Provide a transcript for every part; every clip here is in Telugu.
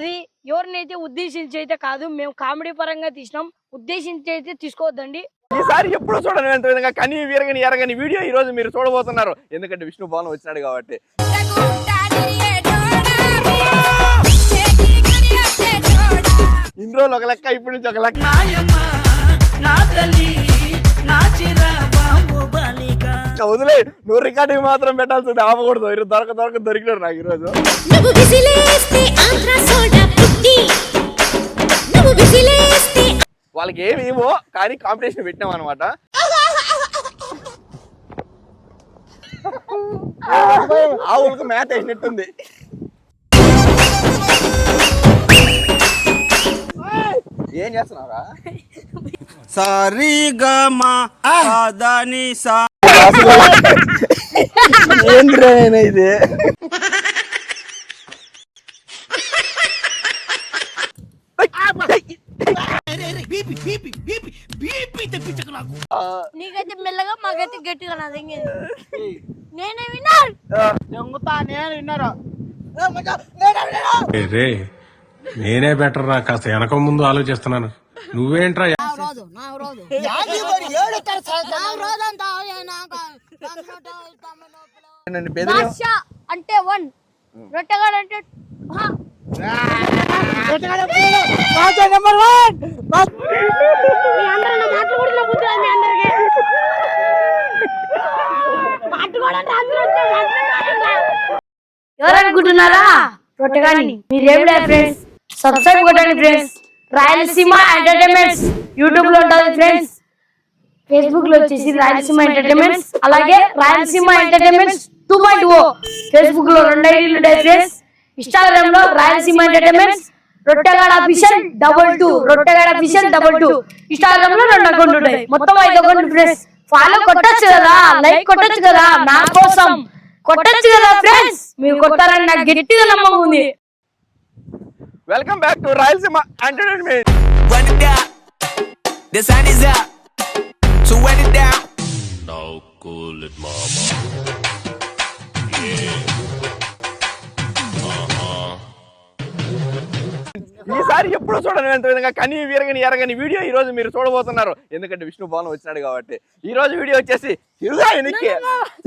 అది ఎవరినైతే ఉద్దేశించి అయితే కాదు, మేము కామెడీ పరంగా తీసినాం, ఉద్దేశించి అయితే తీసుకోవద్దండి. ఈసారి ఎప్పుడు చూడని విధంగా కని వీరగని ఎరగని వీడియో ఈ రోజు మీరు చూడబోతున్నారు. ఎందుకంటే విష్ణు భవన్ వచ్చినాడు కాబట్టి. ఇన్ని రోజులు ఒక లెక్క, ఇప్పటి నుంచి ఒక లెక్క. వదిలే, నువ్వు రికార్డింగ్ మాత్రం పెట్టాల్సింది, ఆపకూడదు. దొరికినాడు నాకు ఈరోజు. వాళ్ళకి ఏమేమో కానీ కాంపిటీషన్ పెట్టినాం అనమాట. ఆవులకు మ్యాథ్ వేసినట్టుంది. ఏం చేస్తున్నావురా? ఏంద్రా ఇది? నీకైతే మెల్లగా, మాకైతే గట్టిగా. నేనే విన్నారు. నేనే బెటర్ రా, కాస్త వెనక ముందు ఆలోచిస్తున్నాను. నువ్వేంట్రా? అంటే 1, రొట్టెగాడు అంటే ఎవరనుకుంటున్నారా? రొట్టెగాడిని. మీరేం లేదు ఫ్రెండ్స్, సబ్స్క్రైబ్ కొట్టండి ఫ్రెండ్స్. రాయలసీమ ఎంటర్టైన్మెంట్స్ యూట్యూబ్ లో ఉంటుంది ఫ్రెండ్స్. ఫేస్బుక్ లో వచ్చేసి రాయలసీమ ఎంటర్టైన్మెంట్స్, అలాగే రాయలసీమ ఎంటర్టైన్మెంట్స్ 2.0. ఫేస్బుక్ లో 2 ఐడీలు ఉంటాయి ఫ్రెండ్స్. ఇన్స్టాగ్రామ్ లో Rayalaseema entertainments, Rottegada official 22, Rottegada official 22. Instagram లో 2 అకౌంట్లు ఉంటాయి, మొత్తం 5 అకౌంట్లు ఫ్రెండ్స్. ఫాలో కొట్టచ్చు కదా, లైక్ కొట్టచ్చు కదా, నా కోసం కొట్టచ్చు కదా ఫ్రెండ్స్. మీరు కొట్టారని నాకు గట్టిగా నమ్మకం ఉంది. Welcome back to Rayalaseema entertainment. The sun is up, so wet it down. Now cool it, mama. Yeah. ఈసారి ఎప్పుడు చూడని విధంగా కని వీరగని ఎరగని వీడియో ఈ రోజు మీరు చూడబోతున్నారు. ఎందుకంటే విష్ణు భవన్ వచ్చినాడు కాబట్టి. ఈ రోజు వీడియో వచ్చేసి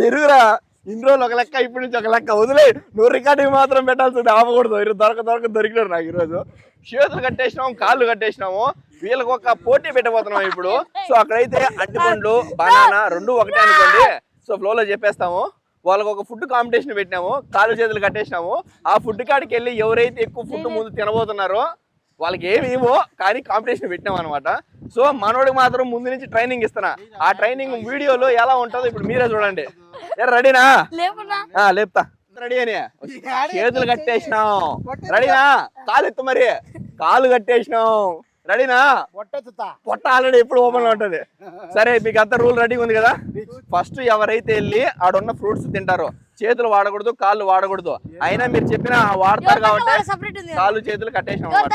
తిరుగురా. ఇన్ని రోజులు ఒక లెక్క, ఇప్పటి నుంచి ఒక లెక్క. వదిలే, నువ్వు రికార్డింగ్ మాత్రం పెట్టాల్సింది, ఆపకూడదు. దొరికినాడు నాకు ఈరోజు. చేతులు కట్టేసినాము, కాళ్ళు కట్టేసినాము. వీళ్ళకి ఒక పోటీ పెట్టబోతున్నాం ఇప్పుడు. సో అక్కడైతే అరటిపండ్లు, బనానా 2 ఒకటే అనుకోండి. సో ఫ్లోలో చెప్పేస్తాము. వాళ్ళకి ఒక ఫుడ్ కాంపిటీషన్ పెట్టినాము, కాళ్ళు చేతులు కట్టేసినాము. ఆ ఫుడ్ కాడికి వెళ్ళి ఎవరైతే ఎక్కువ ఫుడ్ ముందు తినబోతున్నారో వాళ్ళకి ఏమేమో కానీ కాంపిటీషన్ పెట్టినాం అనమాట. సో మనోడికి మాత్రం ముందు నుంచి ట్రైనింగ్ ఇస్తున్నా. ఆ ట్రైనింగ్ వీడియోలో ఎలా ఉంటుందో ఇప్పుడు మీరే చూడండి. రెడీనా? లేపుతా. రెడీ అని చేతులు కట్టేసినాం. రెడీనా? కాలు ఎత్తు, మరి కాలు కట్టేసినాం. రెడీనా? పొట్ట ఆల్రెడీ ఎప్పుడు ఓపెన్ లో ఉంటది. సరే, మీకు అంత రూల్ రెడీ ఉంది కదా. ఫస్ట్ ఎవరైతే వెళ్ళి ఆడున్న ఫ్రూట్స్ తింటారో చేతులు వాడకూడదు, కాళ్ళు వాడకూడదు. అయినా మీరు చెప్పిన వాడతారు కాబట్టి కాళ్ళు చేతులు కట్టేసినాం అనమాట.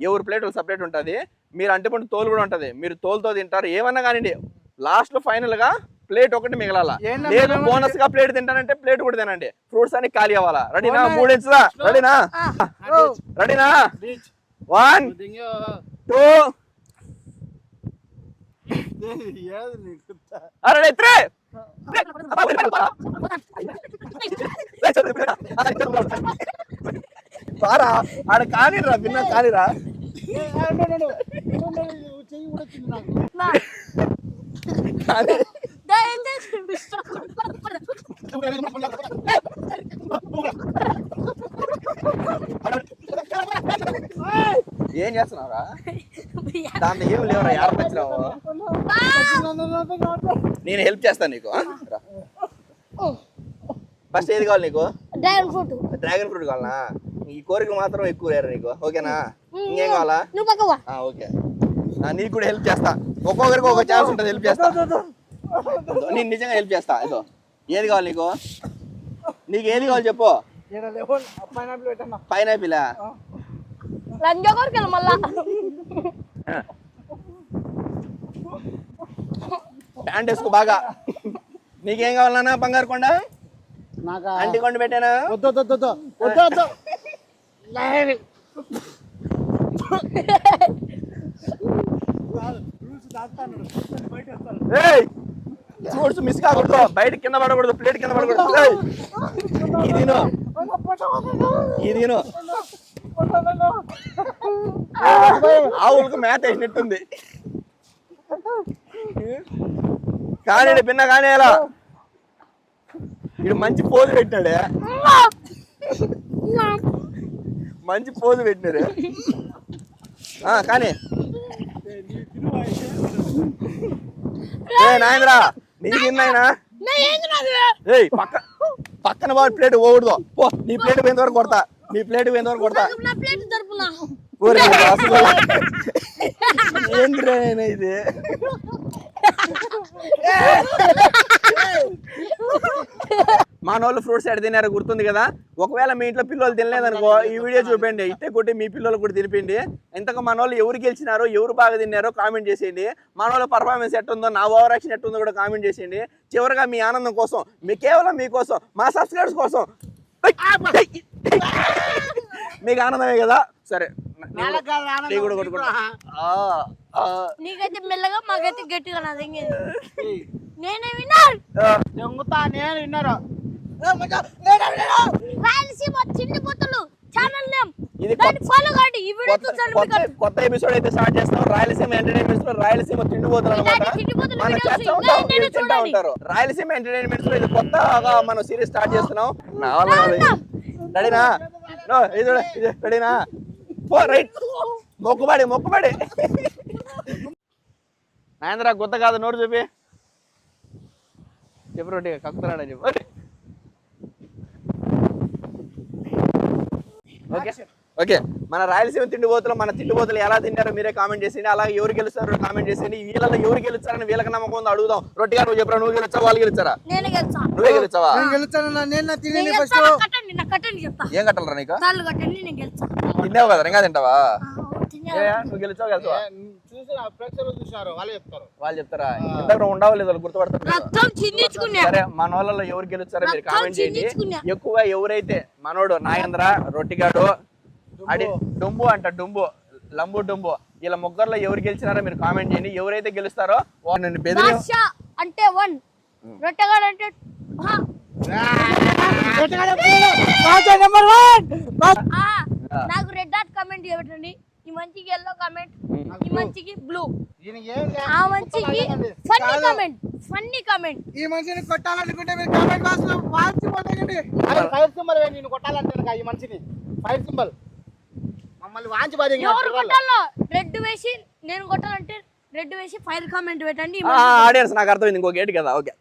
ఎవరి ప్లేట్ సపరేట్ ఉంటది. మీరు అంటిపండు తోలు కూడా ఉంటది, మీరు తోలుతో తింటారు. ఏమన్నా కానివ్వండి, లాస్ట్ లో ఫైనల్ గా ప్లేట్ ఒకటి మిగలాల. లేదు బోనస్ గా ప్లేట్ తింటానంటే ప్లేట్ కూడా తినండి. ఫ్రూట్స్ అన్ని ఖాళీ అవ్వాలా. రెడీనా? 3 ఇంచులా. రెడీనా? 1 2 అరే 3 పారా ఆడ కానీరా, విన్నా కానీరా. ఏం చేస్తున్నావురా? దాంట్లో ఏం లేవరా, యాడ వచ్చినావు? నేను హెల్ప్ చేస్తాను నీకు. ఫస్ట్ ఏది కావాలి నీకు? డ్రాగన్ ఫ్రూట్ కావాలనా? ఈ కోరిక మాత్రం ఎక్కువ లేరు నీకు, ఓకేనా? ఇంకేం కావాలా? ఓకే, నీకు కూడా హెల్ప్ చేస్తా. ఒక్కొక్కరికి ఒక ఛాన్స్ ఉంటుంది, హెల్ప్ చేస్తా. నేను నిజంగా హెల్ప్ చేస్తా. ఇదో ఏది కావాలి నీకు? నీకు ఏది కావాలి చెప్పు. పైనాపిల్ ప్యాంట్ వేసుకో బాగా. నీకేం కావాలన్నా? బంగారు కొండ, అంటి కొండ పెట్టానా? ఏయ్ ఫ్రూట్స్ మిస్ కాకూడదు, బయట కింద పడకూడదు, ప్లేట్ కింద పడకూడదు. ఏయ్, ఇది ఆవులకు మేత వేసినట్టుంది. కానీ పిన్న కానీ ఎలా ఇడు మంచి పోజు పెట్టినాడే, మంచి పోజు పెట్టినారు. కానీ నాయనరా నీకు తిన్నాయినా పక్కన వాడి ప్లేట్ పోకూడదు. పో, నీ ప్లేట్ పోయిన వరకు కొడతా, నీ ప్లేట్ పోయిన వరకు కొడతా. ఏంద్రా ఇది మానోళ్ళు ఫ్రూట్స్ ఎడ తినారో గుర్తుంది కదా. ఒకవేళ మీ ఇంట్లో పిల్లలు తినలేదనుకో ఈ వీడియో చూపండి, ఇట్టే కొట్టి మీ పిల్లలు కూడా తినిపిండి. ఇంతకు మనోళ్ళు ఎవరు గెలిచినారో ఎవరు బాగా తిన్నారో కామెంట్ చేసేయండి. మనోళ్ళ పర్ఫార్మెన్స్ ఎట్టుందో, నా ఓవర్ యాక్షన్ ఎట్టుందో కూడా కామెంట్ చేసేయండి. చివరిగా మీ ఆనందం కోసం, కేవలం మీకోసం, మా సబ్స్క్రైబర్స్ కోసం, మీకు ఆనందమే కదా. సరే నీకైతే మెల్లగా, మాకైతే గట్టిగా. నేనే విన్నర్, నేను విన్నారు. రాయలసీమ తిండిపోతులు ఛానల్ నేమ్, ఇది ఫాలో కాండి. ఈ వీడియో చూసారు కొత్త ఎపిసోడ్ అయితే స్టార్ట్ చేస్తాం. రాయలసీమ ఎంటర్టైన్మెంట్స్ లో రాయలసీమ తిండిపోతులు అన్నమాట. మనం చేస్తా ఉంటారు రాయలసీమ ఎంటర్టైన్మెంట్స్ లో. ఇది కొత్తగా మనం సిరీస్ స్టార్ట్ చేస్తున్నాం. రెడీనా? రెడీనా? పో రైట్. మొక్కుబడి నాయంద్ర గుత్త కాదు, నోరు చూపి చెప్పు. రొట్టి కక్కుతున్నాడని చెప్పు. ఓకే, మన రాయలసీమ తిండిపోతులు, మన తిండిపోతులు ఎలా తింటారో మీరే కామెంట్ చేసేయండి. అలాగే ఎవరు గెలుస్తారో కామెంట్ చేసేయండి. వీళ్ళలో ఎవరు గెలుస్తారని వీళ్ళకి నమ్మకం ఉందో అడుగుదాం. రొట్టిగా నువ్వు చెప్పరా, నువ్వు గెలుస్తావా వాళ్ళు గెలుస్తారా? నువ్వే గెలుస్తావా? ఏం కట్టాలరా నీకు? తిన్నావు కదా, ఇంకా తింటావా? నువ్వు గెలుస్తావా? వాళ్ళు చెప్తారా? ఇంతకు ఉండవు లేదు గుర్తుపడతారు. సరే, మన వాళ్ళలో ఎవరు గెలుస్తారో మీరు కామెంట్ చేయండి. ఎక్కువ ఎవరైతే మనోడు నాగేంద్ర, రొట్టిగాడు, డుంబు అంట, లంబు డుంబు, ఇలా ముగ్గురులో ఎవరు గెలిచినారో మీరు కామెంట్ చేయండి. ఎవరైతే గెలుస్తారో వాళ్ళని బెదిరి అంటే 1, రొట్టెగాడు అంటే నాకు రెడ్ డాట్ కామెంట్ ఇవ్వండి. ఈ మంచికి ఎల్లో కామెంట్, ఈ మంచికి బ్లూ, ఆ మంచికి ఫన్నీ కామెంట్. ఈ మనిషిని కొట్టాలనుకుంటే మీరు కామెంట్ బాక్స్ లో వాచిపోతాయండి. ఫైర్ సింబల్ నేను కొట్టాలంటే ఈ మనిషిని ఫైర్ సింబల్ మమ్మల్ని వాంచి బాధ. ఎవరు కొట్టాలో రెడ్ వేసి, నేను కొట్టాలంటే రెడ్ వేసి ఫైర్ కామెంట్ పెట్టండి. ఆడియన్స్ నాకు అర్థమైంది. ఇంకో గేట్ కదా. ఓకే.